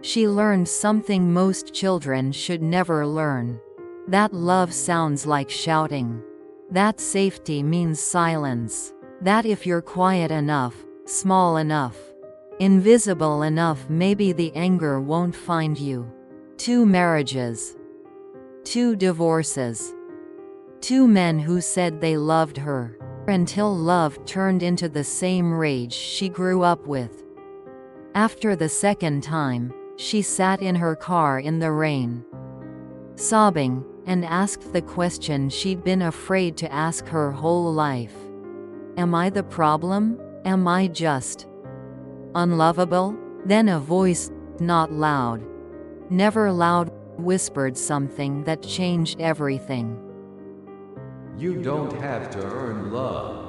She learned something most children should never learn. That love sounds like shouting. That safety means silence. That if you're quiet enough, small enough, invisible enough, maybe the anger won't find you. 2 marriages. 2 divorces. 2 men who said they loved her, until love turned into the same rage she grew up with. After the second time, she sat in her car in the rain, sobbing, and asked the question she'd been afraid to ask her whole life. Am I the problem? Am I just unlovable? Then a voice, not loud, never loud, whispered something that changed everything. You don't have to earn love.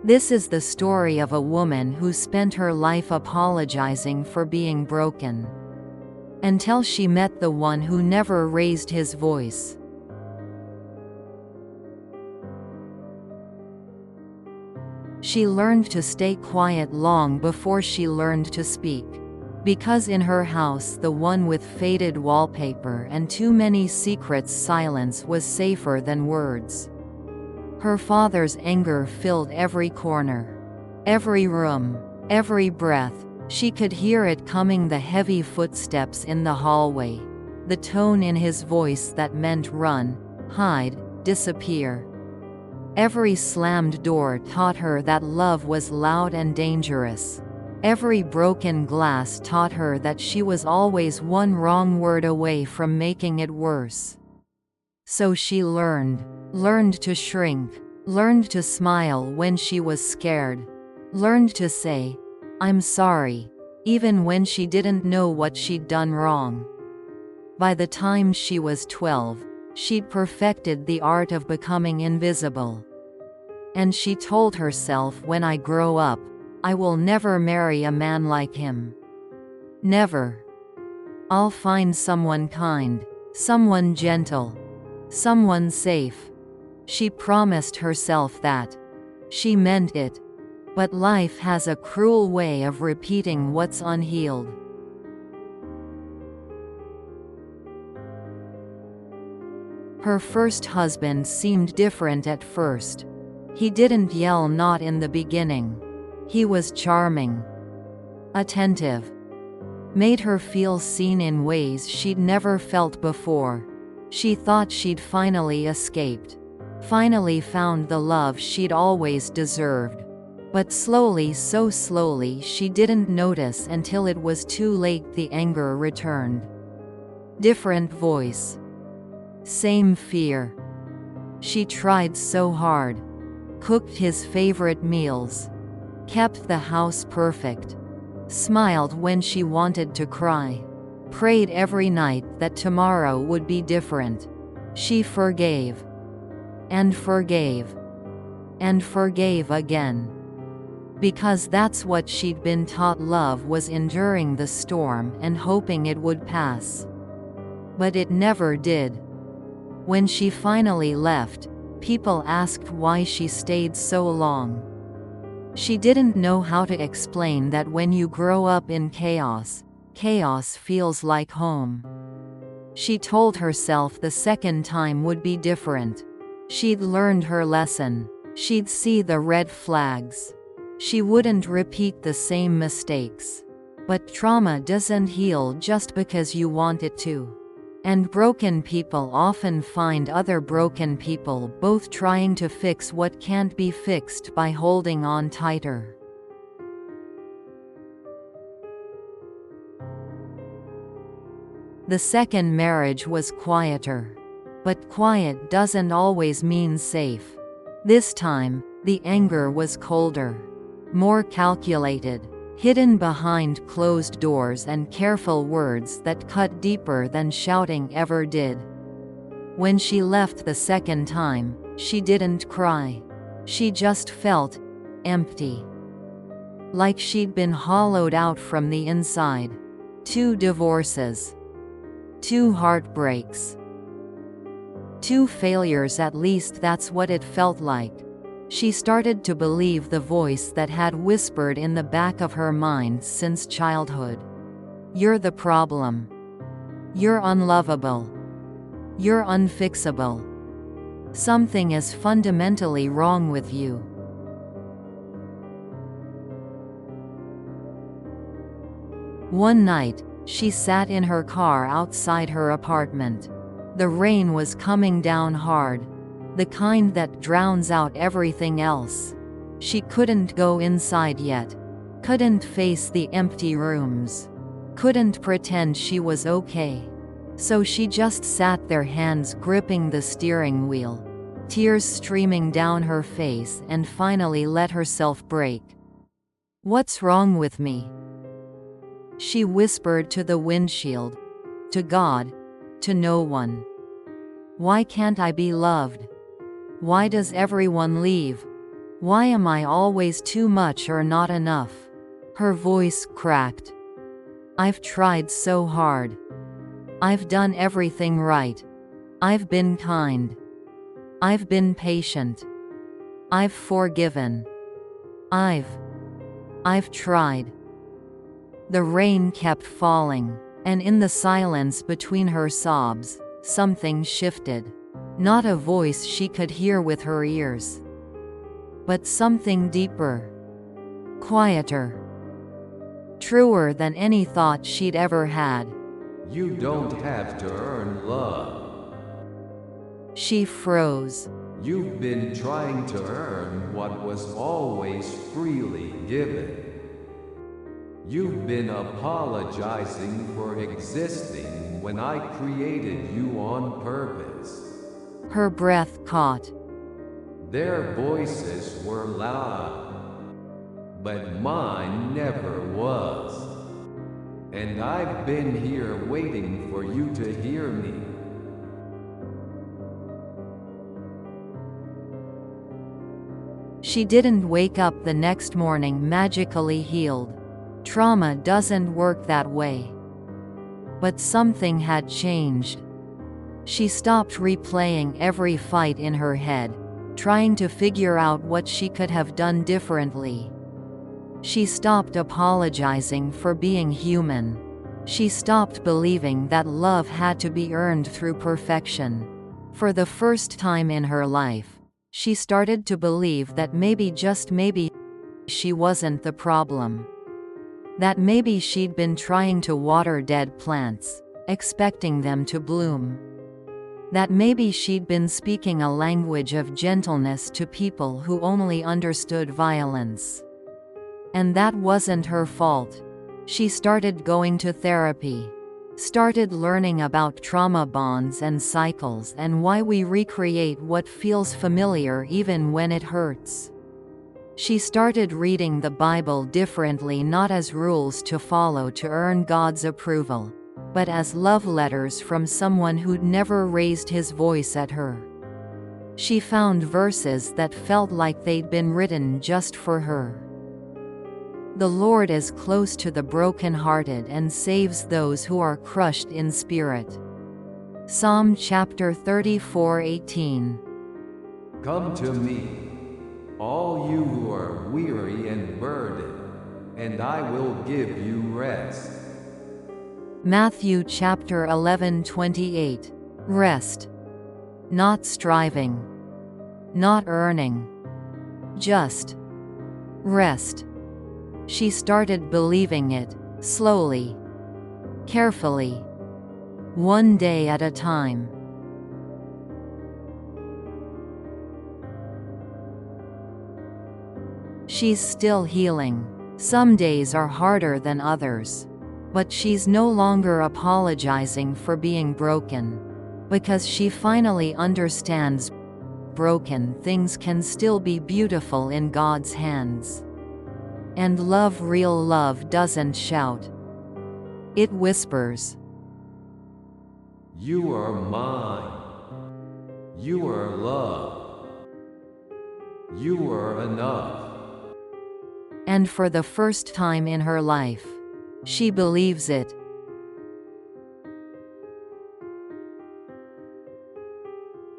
This is the story of a woman who spent her life apologizing for being broken, until she met the one who never raised his voice. She learned to stay quiet long before she learned to speak. Because in her house, the one with faded wallpaper and too many secrets, silence was safer than words. Her father's anger filled every corner, every room, every breath. She could hear it coming, the heavy footsteps in the hallway, the tone in his voice that meant run, hide, disappear. Every slammed door taught her that love was loud and dangerous. Every broken glass taught her that she was always one wrong word away from making it worse. So she learned to shrink, learned to smile when she was scared, learned to say, "I'm sorry," even when she didn't know what she'd done wrong. By the time she was 12, she'd perfected the art of becoming invisible. And she told herself, when I grow up, I will never marry a man like him. Never. I'll find someone kind, someone gentle, someone safe. She promised herself that. She meant it. But life has a cruel way of repeating what's unhealed. Her first husband seemed different at first. He didn't yell, not in the beginning. He was charming, attentive, made her feel seen in ways she'd never felt before. She thought she'd finally escaped, finally found the love she'd always deserved. But slowly, so slowly, she didn't notice until it was too late. The anger returned. Different voice. Same fear. She tried so hard. Cooked his favorite meals. Kept the house perfect. Smiled when she wanted to cry. Prayed every night that tomorrow would be different. She forgave. And forgave. And forgave again. Because that's what she'd been taught. Love was enduring the storm and hoping it would pass. But it never did. When she finally left, people asked why she stayed so long. She didn't know how to explain that when you grow up in chaos, chaos feels like home. She told herself the second time would be different. She'd learned her lesson. She'd see the red flags. She wouldn't repeat the same mistakes. But trauma doesn't heal just because you want it to. And broken people often find other broken people, both trying to fix what can't be fixed by holding on tighter. The second marriage was quieter. But quiet doesn't always mean safe. This time, the anger was colder, more calculated, hidden behind closed doors and careful words that cut deeper than shouting ever did. When she left the second time, she didn't cry. She just felt empty. Like she'd been hollowed out from the inside. 2 divorces. 2 heartbreaks. 2 failures, at least that's what it felt like. She started to believe the voice that had whispered in the back of her mind since childhood. You're the problem. You're unlovable. You're unfixable. Something is fundamentally wrong with you. One night, she sat in her car outside her apartment. The rain was coming down hard, the kind that drowns out everything else. She couldn't go inside yet, couldn't face the empty rooms, couldn't pretend she was okay. So she just sat there, hands gripping the steering wheel, tears streaming down her face, and finally let herself break. "What's wrong with me?" she whispered to the windshield, to God, to no one. "Why can't I be loved? Why does everyone leave? Why am I always too much or not enough?" Her voice cracked. "I've tried so hard. I've done everything right. I've been kind. I've been patient. I've forgiven. I've tried." The rain kept falling, and in the silence between her sobs, something shifted. Not a voice she could hear with her ears, but something deeper, quieter, truer than any thought she'd ever had. You don't have to earn love. She froze. You've been trying to earn what was always freely given. You've been apologizing for existing when I created you on purpose. Her breath caught. Their voices were loud, but mine never was. And I've been here waiting for you to hear me. She didn't wake up the next morning magically healed. Trauma doesn't work that way. But something had changed. She stopped replaying every fight in her head, trying to figure out what she could have done differently. She stopped apologizing for being human. She stopped believing that love had to be earned through perfection. For the first time in her life, she started to believe that maybe, just maybe, she wasn't the problem. That maybe she'd been trying to water dead plants, expecting them to bloom. That maybe she'd been speaking a language of gentleness to people who only understood violence. And that wasn't her fault. She started going to therapy. Started learning about trauma bonds and cycles and why we recreate what feels familiar even when it hurts. She started reading the Bible differently, not as rules to follow to earn God's approval, but as love letters from someone who'd never raised his voice at her. She found verses that felt like they'd been written just for her. The Lord is close to the brokenhearted and saves those who are crushed in spirit. Psalm chapter 34:18. Come to me, all you who are weary and burdened, and I will give you rest. Matthew chapter 11:28. Rest. Not striving. Not earning. Just rest. She started believing it, slowly, carefully, one day at a time. She's still healing. Some days are harder than others. But she's no longer apologizing for being broken. Because she finally understands broken things can still be beautiful in God's hands. And love, real love, doesn't shout. It whispers. You are mine. You are love. You are enough. And for the first time in her life, she believes it.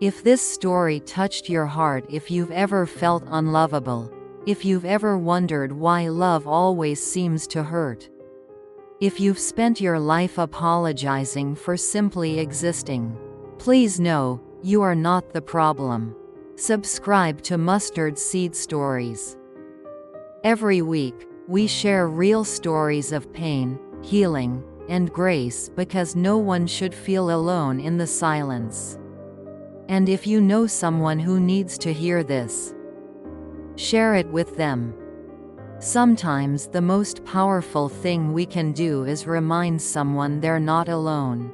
If this story touched your heart, if you've ever felt unlovable, if you've ever wondered why love always seems to hurt, If you've spent your life apologizing for simply existing, please know, you are not the problem. Subscribe to Mustard Seed Stories. Every week, we share real stories of pain, healing, and grace because no one should feel alone in the silence. And if you know someone who needs to hear this, share it with them. Sometimes the most powerful thing we can do is remind someone they're not alone.